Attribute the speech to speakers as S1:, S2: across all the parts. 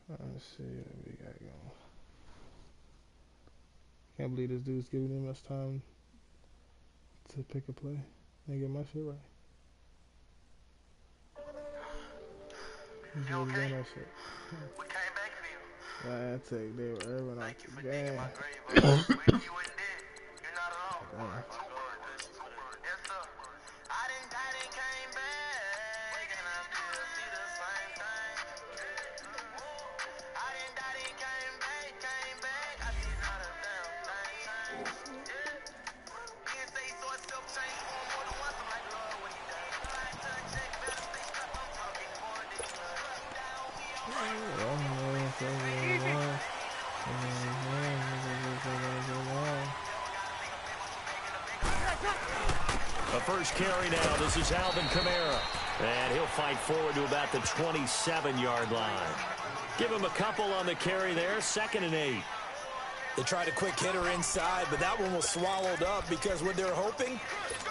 S1: Let's see what we got going. Can't believe this dude's giving him much time to pick a play and get my shit right. He's really doing that shit.
S2: We came back for you.
S1: I take David Irvin off the game.
S2: My grave, we knew you wouldn't did. You're not alone. Yes, sir. I didn't came back, and I still see the same thing. I didn't came back, I see not a damn thing changed. Yeah. He didn't say he saw himself change for him more than once. I'm like, Lord, what he done? I turn check, better stay strapped. I'm talking more than he
S3: A first carry now. This is Alvin Kamara. And he'll fight forward to about the 27-yard line. Give him a couple on the carry there. 2nd and 8.
S4: They tried a quick hitter inside, but that one was swallowed up because what they're hoping,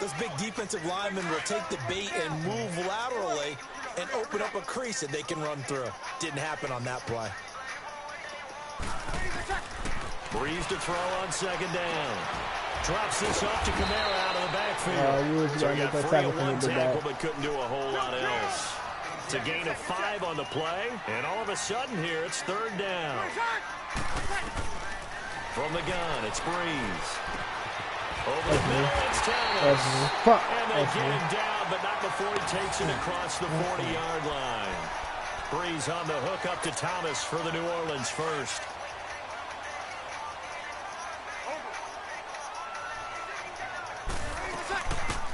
S4: those big defensive linemen will take the bait and move laterally and open up a crease that they can run through. Didn't happen on that play.
S3: Breeze to throw on 2nd down. Drops this off to Kamara out of the backfield. So he got 3-1 tackle, but couldn't do a whole lot else. It's a gain of 5 on the play, and all of a sudden here, it's 3rd down. From the gun, it's Breeze. Over the middle, it's Thomas. And they get him down, but not before he takes it across the 40-yard line. Breeze on the hook up to Thomas for the New Orleans first.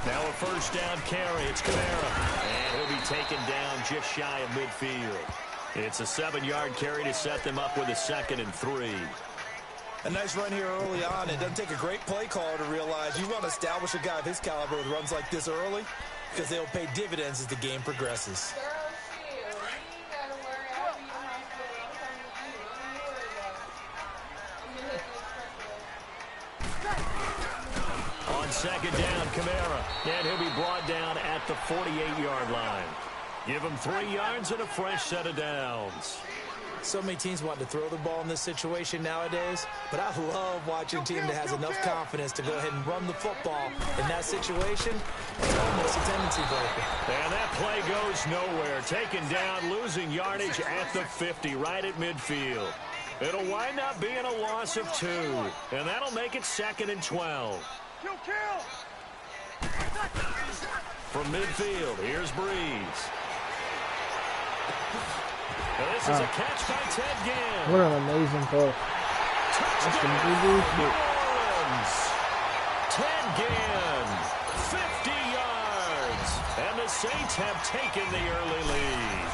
S3: Now a first down carry. It's Kamara. And he'll be taken down just shy of midfield. It's a 7-yard carry to set them up with a 2nd and 3.
S4: A nice run here early on. It doesn't take a great play caller to realize you want to establish a guy of his caliber with runs like this early because they'll pay dividends as the game progresses.
S3: On 2nd down, Kamara. And he'll be brought down at the 48-yard line. Give him 3 yards and a fresh set of downs.
S4: So many teams want to throw the ball in this situation nowadays, but I love watching a team that has enough confidence to go ahead and run the football in that situation. It's almost a tendency breaker.
S3: And that play goes nowhere. Taken down, losing yardage at the 50, right at midfield. It'll wind up being a loss of 2, and that'll make it 2nd and 12. From midfield, here's Breeze. This is a catch by Ted Ginn.
S1: What an amazing throw.
S3: Touchdown, New Orleans. Ted Ginn, 50 yards. And the Saints have taken the early lead.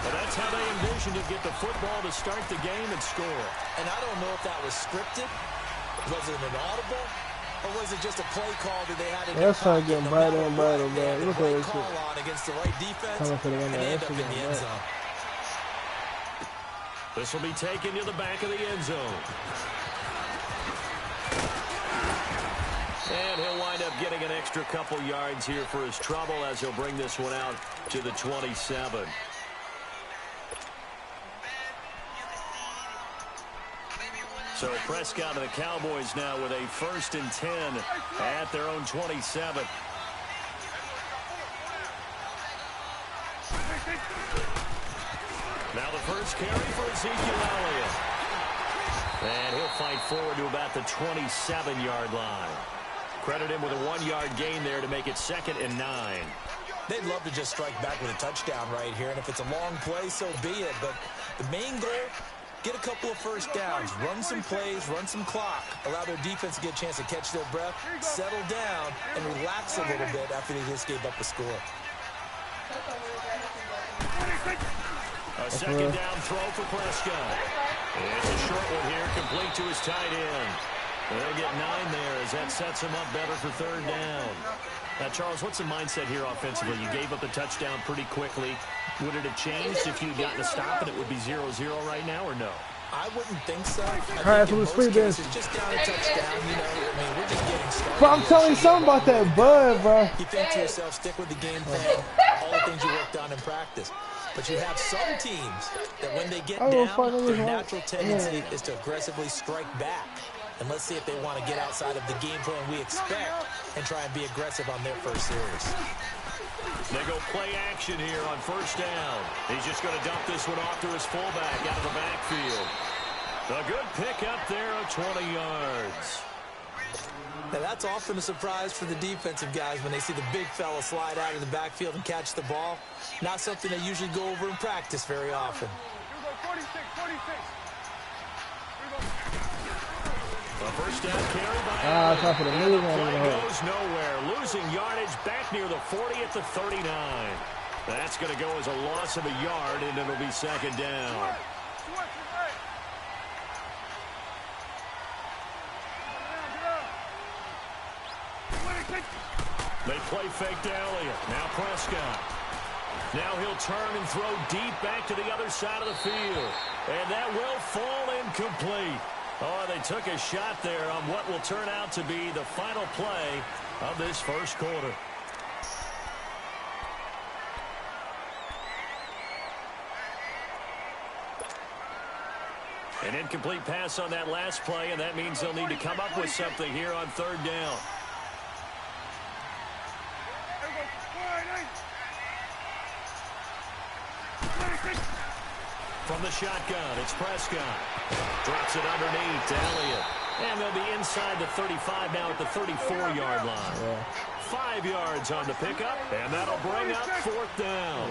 S3: But that's how they envisioned to get the football to start the game and score.
S4: And I don't know if that was scripted. Was it an audible? Or was it just a play call that they had in their
S1: pocket? That's getting brighter and brighter, man.
S4: Look at this call on against the right defense, and they end up in the end zone.
S3: This will be taken to the back of the end zone. And he'll wind up getting an extra couple yards here for his trouble as he'll bring this one out to the 27. So Prescott and the Cowboys now with a 1st and 10 at their own 27. Now the first carry for Ezekiel Elliott. And he'll fight forward to about the 27-yard line. Credit him with a 1-yard gain there to make it 2nd and 9.
S4: They'd love to just strike back with a touchdown right here, and if it's a long play, so be it. But the main goal, get a couple of first downs, run some plays, run some clock, allow their defense to get a chance to catch their breath, settle down, and relax a little bit after they just gave up a score.
S3: A 2nd down throw for Prescott. It's a short one here, complete to his tight end. They'll get 9 there as that sets him up better for 3rd down. Now, Charles, what's the mindset here offensively? You gave up the touchdown pretty quickly. Would it have changed if you'd gotten a stop and it would be 0-0 right now, or no?
S4: I wouldn't think so. I
S1: All right,
S4: think in most cases, just down a touchdown, you know, mean, we're just getting started.
S1: Bro, I'm telling you something about that bud, bro.
S4: You think to yourself, stick with the game plan, all the things you worked on in practice. But you have some teams that when they get down, their natural tendency is to aggressively strike back. And let's see if they want to get outside of the game plan we expect and try and be aggressive on their first series.
S3: They go play action here on first down. He's just going to dump this one off to his fullback out of the backfield. A good pickup there of 20 yards.
S4: Now, that's often a surprise for the defensive guys when they see the big fella slide out of the backfield and catch the ball. Not something they usually go over in practice very often.
S3: A first down carry by
S1: top of the middle
S3: play goes nowhere. Losing yardage back near the 40 at the 39. That's going to go as a loss of a yard, and it'll be second down. They play fake to Elliott. Now Prescott. Now he'll turn and throw deep back to the other side of the field. And that will fall incomplete. Oh, they took a shot there on what will turn out to be the final play of this first quarter. An incomplete pass on that last play, and that means they'll need to come up with something here on third down. From the shotgun, it's Prescott. Drops it underneath to Elliott. And they'll be inside the 35 now at the 34-yard line. 5 yards on the pickup, and that'll bring up fourth down.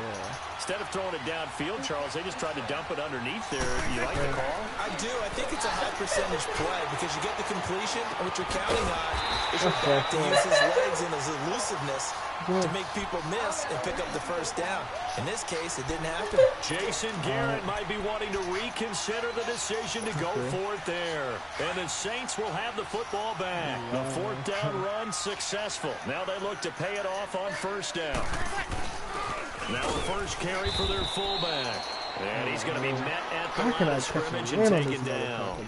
S3: Instead of throwing it downfield, Charles, they just tried to dump it underneath there. You like the call?
S4: I do. I think it's a high percentage play because you get the completion, and what you're counting on is your back to use his legs and his elusiveness to make people miss and pick up the first down. In this case, it didn't happen.
S3: Jason Garrett might be wanting to reconsider the decision to go for it there. And the Saints will have the football back. The fourth down run successful. Now they look to pay it off on first down. Now the first carry for their fullback. And he's going to be met at the line of scrimmage and taken down.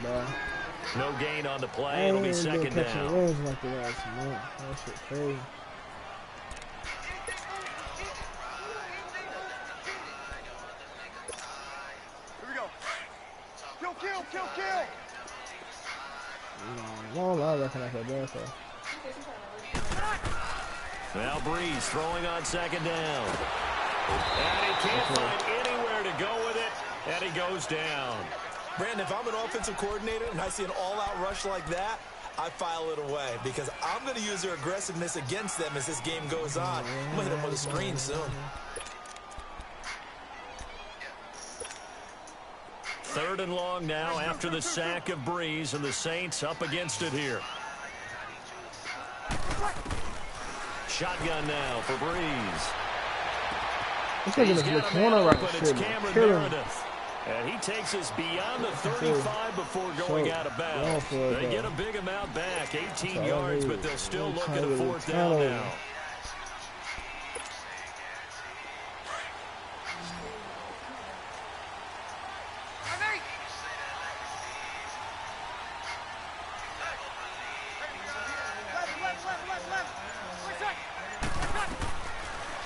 S3: No gain on the play. It'll be second down.
S2: Kill.
S1: I recognize that bad, so.
S3: Now Breeze throwing on second down. And he can't find anywhere to go with it, and he goes down.
S4: Brandon, if I'm an offensive coordinator and I see an all-out rush like that, I file it away because I'm going to use their aggressiveness against them as this game goes on. I'm going to hit them with a screen soon.
S3: Third and long now after the sack of Breeze, and the Saints up against it here. Shotgun now for Breeze.
S1: He's got a corner right
S3: but it's Cameron Meredith. And he takes us beyond the 35 before going out of bounds. They get a big amount back, 18 yards, but they'll still look at a fourth down now.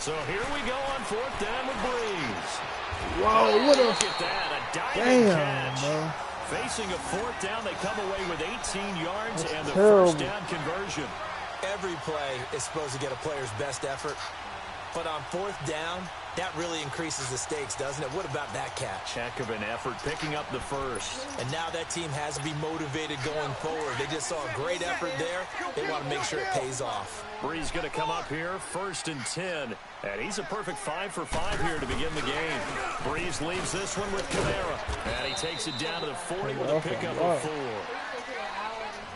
S3: So here we go on fourth down with Breeze.
S1: Whoa, what
S3: Look at that, a diving catch.
S1: Bro.
S3: Facing a fourth down, they come away with 18 yards and the first down conversion.
S4: Every play is supposed to get a player's best effort. But on fourth down, that really increases the stakes, doesn't it? What about that catch?
S3: Heck of an effort, picking up the first.
S4: And now that team has to be motivated going forward. They just saw a great effort there. They want to make sure it pays off.
S3: Breeze going to come up here, 1st and 10. And he's a perfect 5 for 5 here to begin the game. Breeze leaves this one with Kamara. And he takes it down to the 40 with a pickup of 4.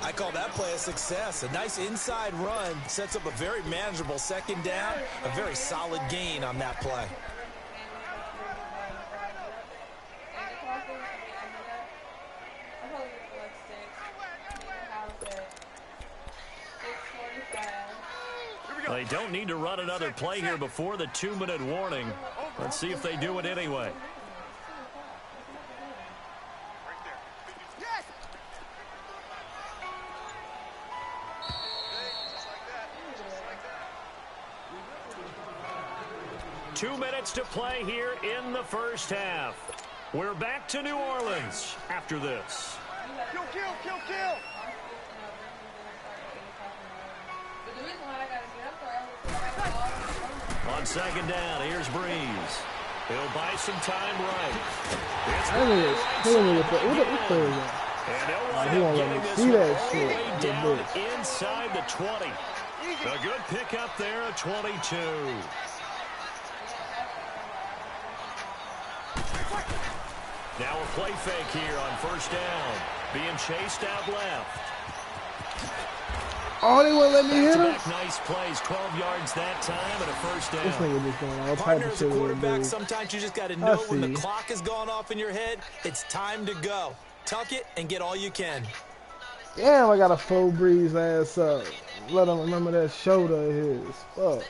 S4: I call that play a success. A nice inside run sets up a very manageable second down. A very solid gain on that play.
S3: They don't need to run another play here before the 2-minute warning. Let's see if they do it anyway. 2 minutes to play here in the first half. We're back to New Orleans after this.
S2: Kill, kill, kill, kill.
S3: On second down, here's Breeze. He'll buy some time right. It's and they'll wind up getting this one all the way down inside the 20. A good pickup there, a 22. Now a play fake here on first down. Being chased out left.
S1: Oh, they won't let me hit him.
S3: Nice plays, 12 yards that time and a first down.
S1: This nigga just going all type
S4: Partner,
S1: of
S4: as
S1: shit
S4: a
S1: with
S4: quarterback,
S1: him,
S4: sometimes you just got to know when the clock has gone off in your head, it's time to go. Tuck it and get all you can.
S1: Damn, I got a full Breeze ass up. Let him remember that shoulder of his. Fuck.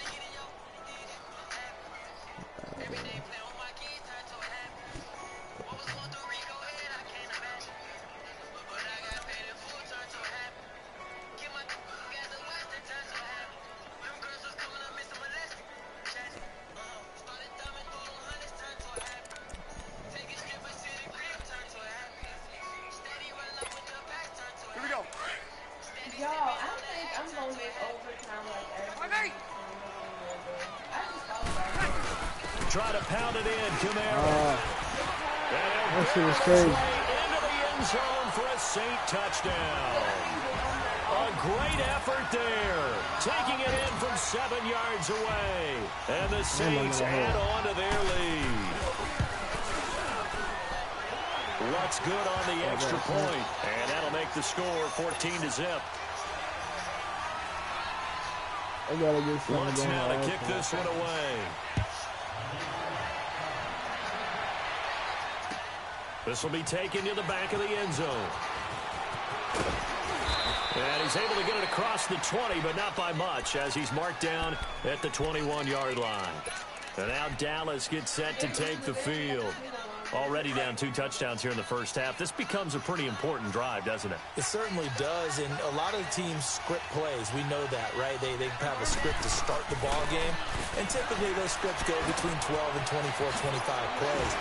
S3: Try to pound it in, Camaro.
S1: That shit was crazy.
S3: Into the end zone for a Saint touchdown. A great effort there. Taking it in from 7 yards away. And the Saints add on to their lead. What's good on the extra point? And that'll make the score 14-0.
S1: I gotta get something
S3: Wants
S1: going
S3: now to
S1: on.
S3: kick this one away. This will be taken to the back of the end zone. And he's able to get it across the 20, but not by much, as he's marked down at the 21-yard line. And now Dallas gets set to take the field. Already down 2 touchdowns here in the first half. This becomes a pretty important drive, doesn't it?
S4: It certainly does, and a lot of teams script plays. We know that, right? They have a script to start the ball game, and typically those scripts go between 12 and 24, 25 plays.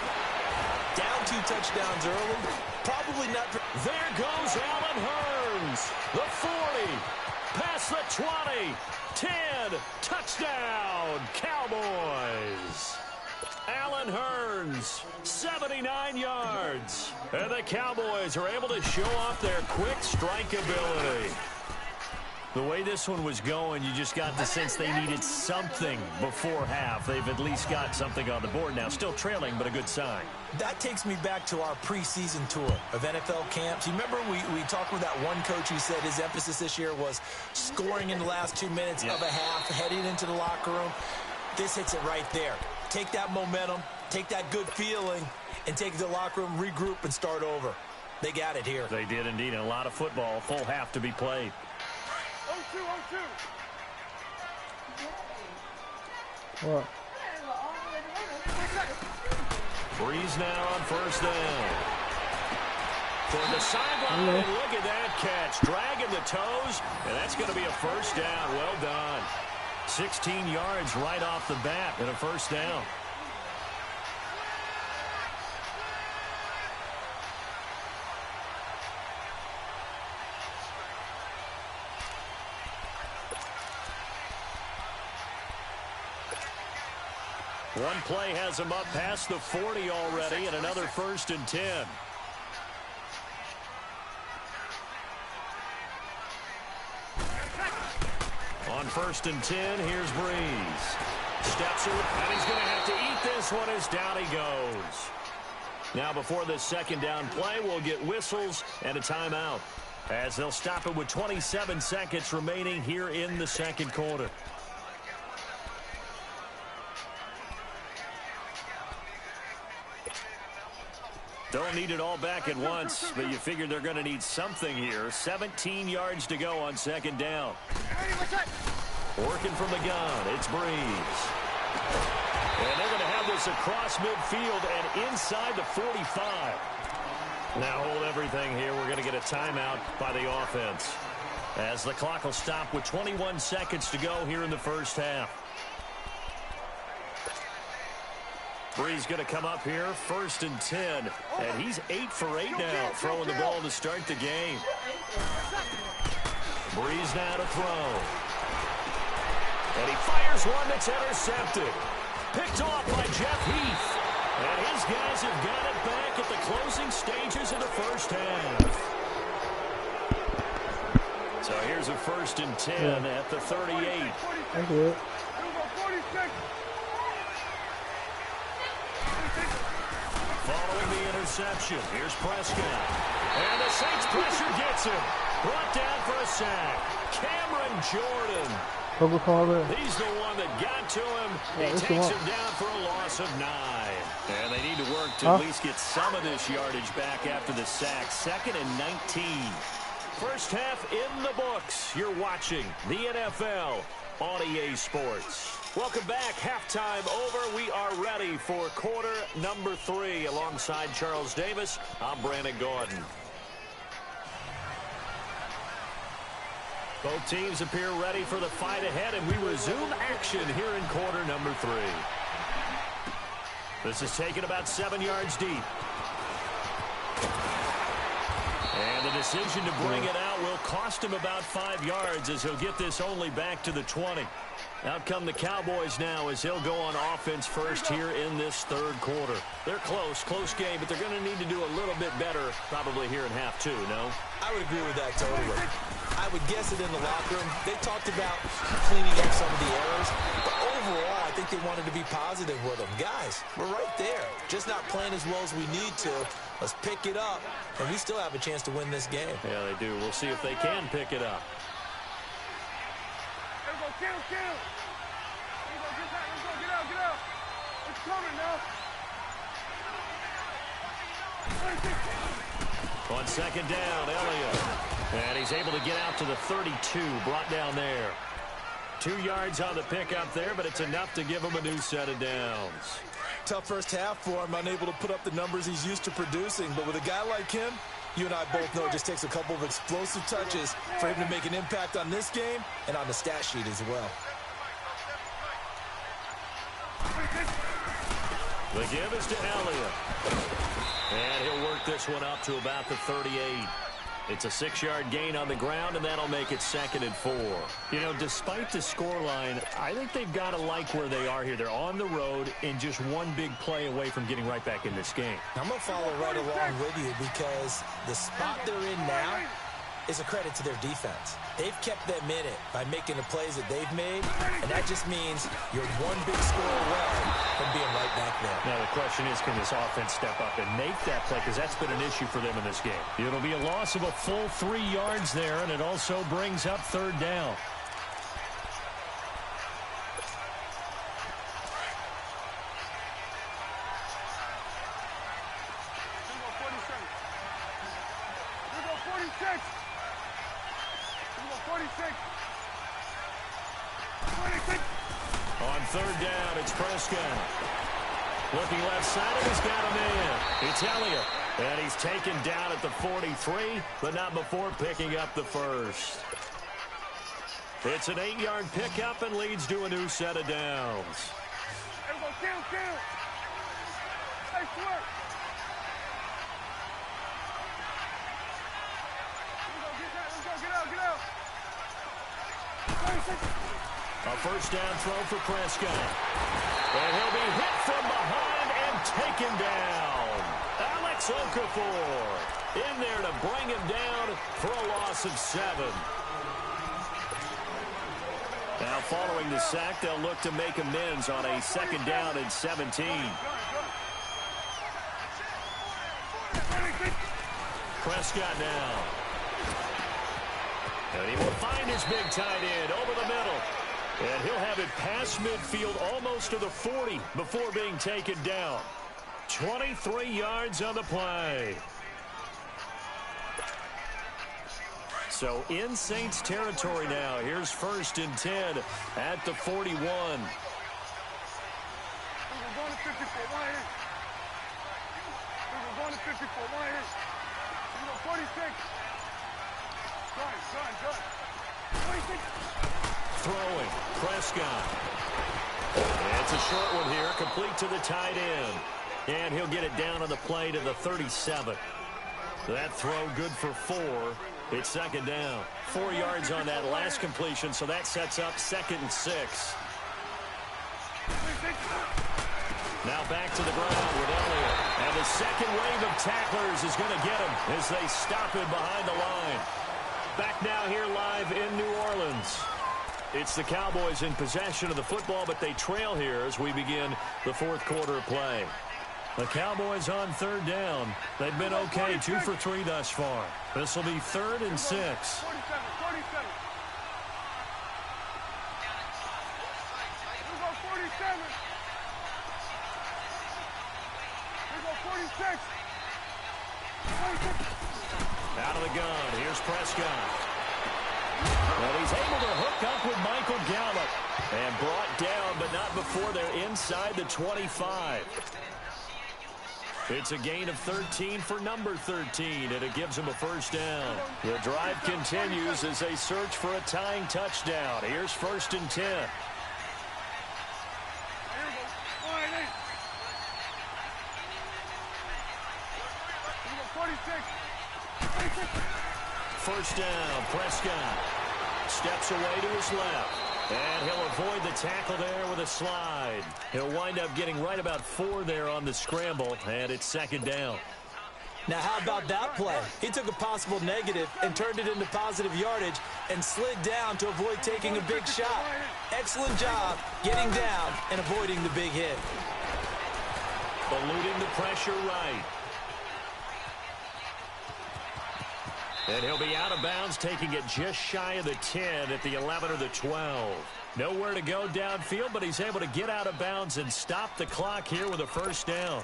S4: Down 2 touchdowns early, probably not.
S3: There goes Allen Hurns. The 40, past the 20, 10, touchdown, Cowboys. Allen Hurns, 79 yards. And the Cowboys are able to show off their quick strike ability. The way this one was going, you just got the sense they needed something before half. They've at least got something on the board now. Still trailing, but a good sign.
S4: That takes me back to our preseason tour of NFL camps. You remember we talked with that one coach who said his emphasis this year was scoring in the last 2 minutes of a half, heading into the locker room. This hits it right there. Take that momentum, take that good feeling, and take it to the locker room, regroup, and start over. They got it here.
S3: They did indeed. And a lot of football, full half to be played.
S2: 0-2, 0-2.
S1: What?
S3: Breeze now on first down. Toward the sideline, and look at that catch. Dragging the toes, and that's going to be a first down. Well done. 16 yards right off the bat and a first down. One play has him up past the 40 already, and another 1st and 10. On 1st and 10, here's Breeze. Steps it, and he's going to have to eat this one as down he goes. Now before this second down play, we'll get whistles and a timeout, as they'll stop it with 27 seconds remaining here in the second quarter. Don't need it all back at once, but you figure they're going to need something here. 17 yards to go on second down. Working from the gun, it's Breeze. And they're going to have this across midfield and inside the 45. Now hold everything here. We're going to get a timeout by the offense, as the clock will stop with 21 seconds to go here in the first half. Bree's going to come up here, 1st and 10. And he's 8 for 8 now, throwing the ball to start the game. Breeze now to throw. And he fires one that's intercepted. Picked off by Jeff Heath. And his guys have got it back at the closing stages of the first half. So here's a 1st and 10 at the 38.
S1: That's it.
S3: Following the interception, here's Prescott. And the Saints pressure gets him. Brought down for a sack. Cameron Jordan. He's the one that got to him. He takes him down for a loss of 9. And they need to work to at least get some of this yardage back after the sack. 2nd and 19. First half in the books. You're watching the NFL on EA Sports. Welcome back. Halftime over. We are ready for quarter number 3. Alongside Charles Davis, I'm Brandon Gordon. Both teams appear ready for the fight ahead, and we resume action here in quarter number 3. This is taken about 7 yards deep. And the decision to bring it out will cost him about 5 yards as he'll get this only back to the 20. Out come the Cowboys now as he'll go on offense first here in this 3rd quarter. They're close game, but they're going to need to do a little bit better probably here in half 2, no?
S4: I would agree with that totally. I would guess it in the locker room. They talked about cleaning up some of the errors, but overall, I think they wanted to be positive with them. Guys, we're right there. Just not playing as well as we need to. Let's pick it up, and we still have a chance to win this game.
S3: Yeah, they do. We'll see if they can pick it up.
S2: Let's go, get out. It's coming now.
S3: On 2nd down, Elliott. And he's able to get out to the 32, brought down there. 2 yards on the pickup there, but it's enough to give him a new set of downs.
S4: Tough first half for him, unable to put up the numbers he's used to producing. But with a guy like him, you and I both know it just takes a couple of explosive touches for him to make an impact on this game and on the stat sheet as well.
S3: The give is to Elliott. And he'll work this one up to about the 38. It's a 6-yard gain on the ground, and that'll make it 2nd and 4. You know, despite the scoreline, I think they've got to like where they are here. They're on the road and just one big play away from getting right back in this game.
S4: I'm going to follow right along with you because the spot they're in now is a credit to their defense. They've kept them in it by making the plays that they've made, and that just means you're one big score away from being right back there.
S3: Now the question is, can this offense step up and make that play, because that's been an issue for them in this game. It'll be a loss of a full 3 yards there, and it also brings up 3rd down. On 3rd down, it's Prescott. Looking left side, and he's got a man. It's Elliott. And he's taken down at the 43, but not before picking up the 1st. It's an 8-yard pickup and leads to a new set of downs. A 1st down throw for Prescott. And he'll be hit from behind and taken down. Alex Okafor in there to bring him down for a loss of 7. Now following the sack, they'll look to make amends on a 2nd down and 17. Prescott now. And he will find his big tight end over the middle. And he'll have it past midfield almost to the 40 before being taken down. 23 yards on the play. So in Saints territory now. Here's 1st and 10 at the 41. Throwing, Prescott. It's a short one here, complete to the tight end. And he'll get it down on the play to the 37. That throw good for 4. It's second down. 4 yards on that last completion, so that sets up 2nd and 6. Now back to the ground with Elliott. And the second wave of tacklers is going to get him as they stop him behind the line. Back now here live in New Orleans. It's the Cowboys in possession of the football, but they trail here as we begin the 4th quarter of play. The Cowboys on 3rd down. They've been okay, 2 for 3 thus far. This will be 3rd and 6.
S2: 46.
S3: Out of the gun. Here's Prescott. And he's able to hook up with Michael Gallup. And brought down, but not before they're inside the 25. It's a gain of 13 for number 13, and it gives him a first down. The drive continues as they search for a tying touchdown. Here's 1st and 10. First down, Prescott steps away to his left. And he'll avoid the tackle there with a slide. He'll wind up getting right about 4 there on the scramble, and it's 2nd down.
S4: Now, how about that play? He took a possible negative and turned it into positive yardage and slid down to avoid taking a big shot. Excellent job getting down and avoiding the big hit.
S3: Eluding the pressure right. And he'll be out of bounds, taking it just shy of the 10 at the 11 or the 12. Nowhere to go downfield, but he's able to get out of bounds and stop the clock here with a first down.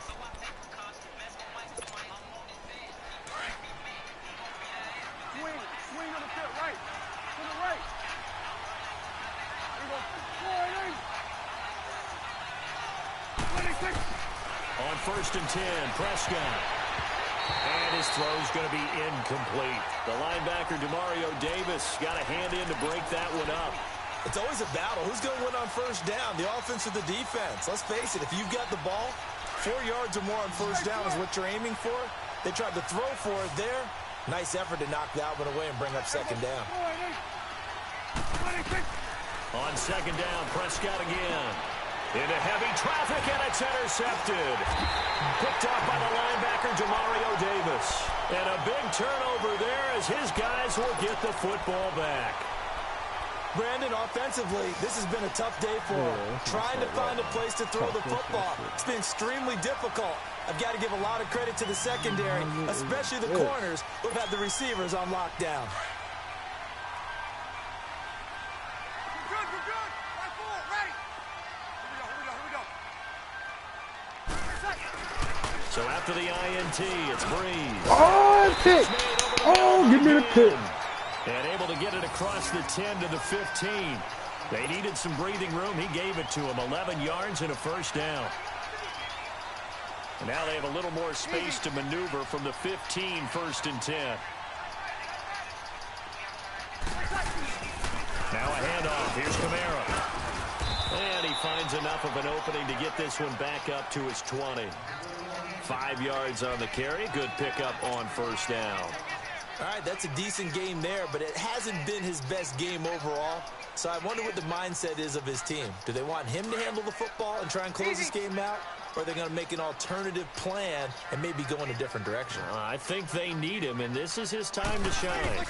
S2: Swing on the field, right. To the right. There you go. 26.
S3: On 1st and 10, Prescott. And his throw's going to be incomplete. The linebacker, Demario Davis, got a hand in to break that one up.
S4: It's always a battle. Who's going to win on first down, the offense or the defense? Let's face it, if you've got the ball, 4 yards or more on first down is what you're aiming for. They tried to throw for it there. Nice effort to knock that one away and bring up 2nd down.
S3: On 2nd down, Prescott again. Into heavy traffic, and it's intercepted. Picked off by the linebacker, Demario Davis. And a big turnover there as his guys will get the football back.
S4: Brandon, offensively, this has been a tough day for him. Trying to find a place to throw the football. It's been extremely difficult. I've got to give a lot of credit to the secondary, especially the corners who've had the receivers on lockdown.
S3: So after the INT, it's Breeze.
S1: Oh, pick! Oh, give me the pick.
S3: And able to get it across the 10 to the 15. They needed some breathing room. He gave it to him. 11 yards and a first down. And now they have a little more space to maneuver from the 15, 1st and 10. Now a handoff. Here's Kamara. And he finds enough of an opening to get this one back up to his 20. 5 yards on the carry. Good pickup on first down.
S4: All right, that's a decent game there, but it hasn't been his best game overall. So I wonder what the mindset is of his team. Do they want him to handle the football and try and close this game out? Or are they going to make an alternative plan and maybe go in a different direction?
S3: I think they need him, and this is his time to shine.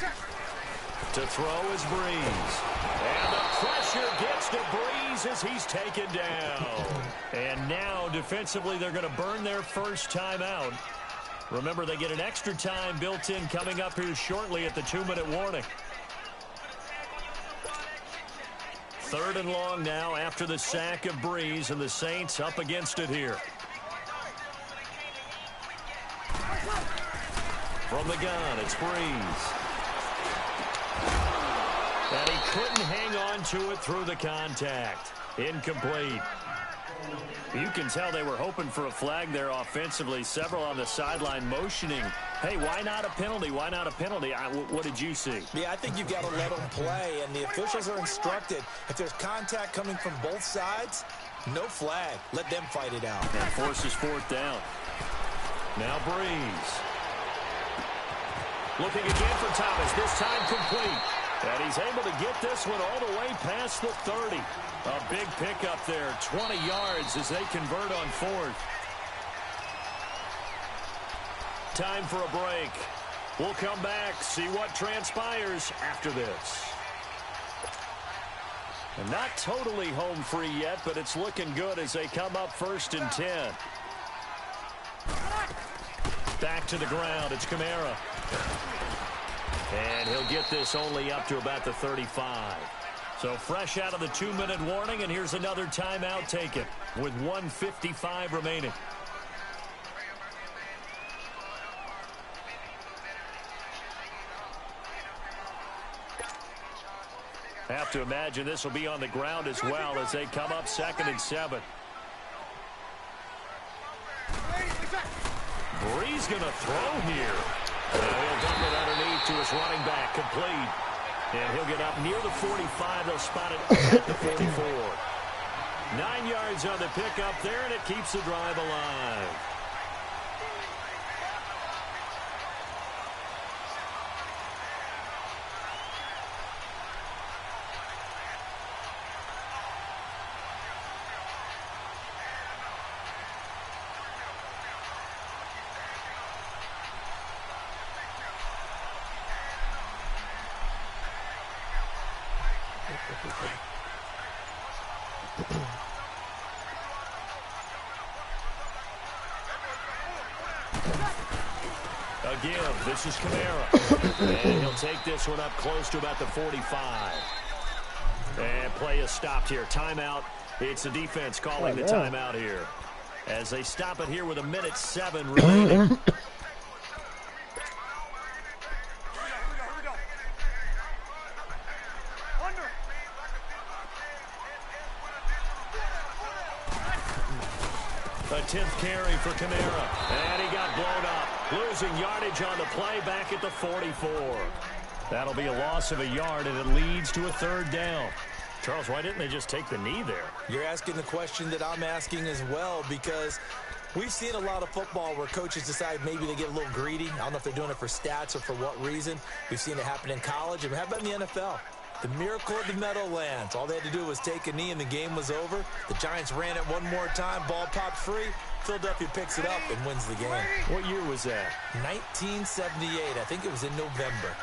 S3: To throw is Breeze. And the pressure gets to Breeze as he's taken down. And now, defensively, they're going to burn their first timeout. Remember, they get an extra time built in coming up here shortly at the 2-minute warning. 3rd and long now after the sack of Breeze, and the Saints up against it here. From the gun, it's Breeze. And he couldn't hang on to it through the contact. Incomplete. You can tell they were hoping for a flag there offensively. Several on the sideline motioning, hey, why not a penalty? Why not a penalty? What did you see?
S4: Yeah, I think you've got to let them play, and the officials are instructed. If there's contact coming from both sides, no flag. Let them fight it out.
S3: And forces fourth down. Now Breeze. Looking again for Thomas, this time complete. And he's able to get this one all the way past the 30. A big pickup there, 20 yards as they convert on fourth. Time for a break. We'll come back, see what transpires after this. And not totally home free yet, but it's looking good as they come up 1st and 10. Back to the ground, it's Kamara. And he'll get this only up to about the 35. So fresh out of the 2-minute warning, and here's another timeout taken with 1:55 remaining. Have to imagine this will be on the ground as well as they come up 2nd and 7. Breeze going to throw here. And he'll dump it underneath to his running back, complete. And he'll get up near the 45. They'll spot it at the 44. 9 yards on the pickup there, and it keeps the drive alive. Again, this is Kamara. And he'll take this one up close to about the 45. And play is stopped here. Timeout. It's the defense calling the timeout here. As they stop it here with 1:07 remaining. A 10th carry for Kamara. And he got blown up. Losing yardage on the play back at the 44. That'll be a loss of a yard, and it leads to a 3rd down. Charles, why didn't they just take the knee there?
S4: You're asking the question that I'm asking as well, because we've seen a lot of football where coaches decide maybe they get a little greedy. I don't know if they're doing it for stats or for what reason. We've seen it happen in college, and how about in the NFL? The miracle of the Meadowlands. All they had to do was take a knee, and the game was over. The Giants ran it one more time. Ball popped free. Philadelphia picks it up and wins the game.
S3: What year was that?
S4: 1978. I think it was in November.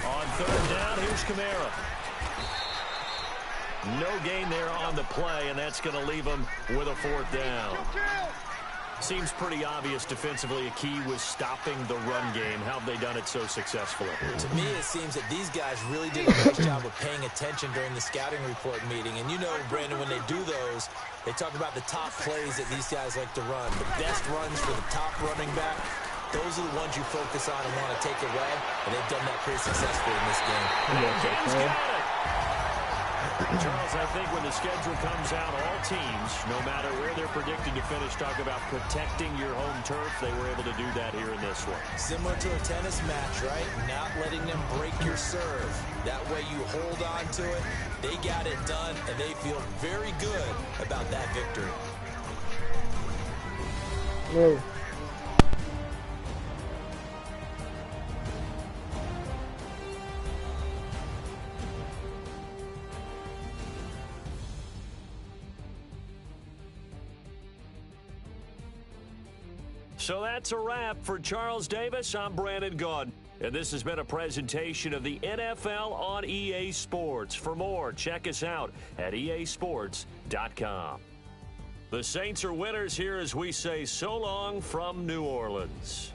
S3: On 3rd down, here's Kamara. No gain there on the play, and that's going to leave him with a 4th down. Seems pretty obvious defensively a key was stopping the run game. How have they done it so successfully?
S4: To me, it seems that these guys really did a nice job of paying attention during the scouting report meeting. And you know, Brandon, when they do those, they talk about the top plays that these guys like to run. The best runs for the top running back, those are the ones you focus on and want to take away. And they've done that pretty successfully in this game.
S3: James got it. Charles, I think when the schedule comes out, all teams, no matter where they're predicted to finish, talk about protecting your home turf. They were able to do that here in this one.
S4: Similar to a tennis match, right? Not letting them break your serve. That way you hold on to it. They got it done, and they feel very good about that victory.
S1: Whoa.
S3: So that's a wrap for Charles Davis. I'm Brandon Gaudin, and this has been a presentation of the NFL on EA Sports. For more, check us out at easports.com. The Saints are winners here as we say so long from New Orleans.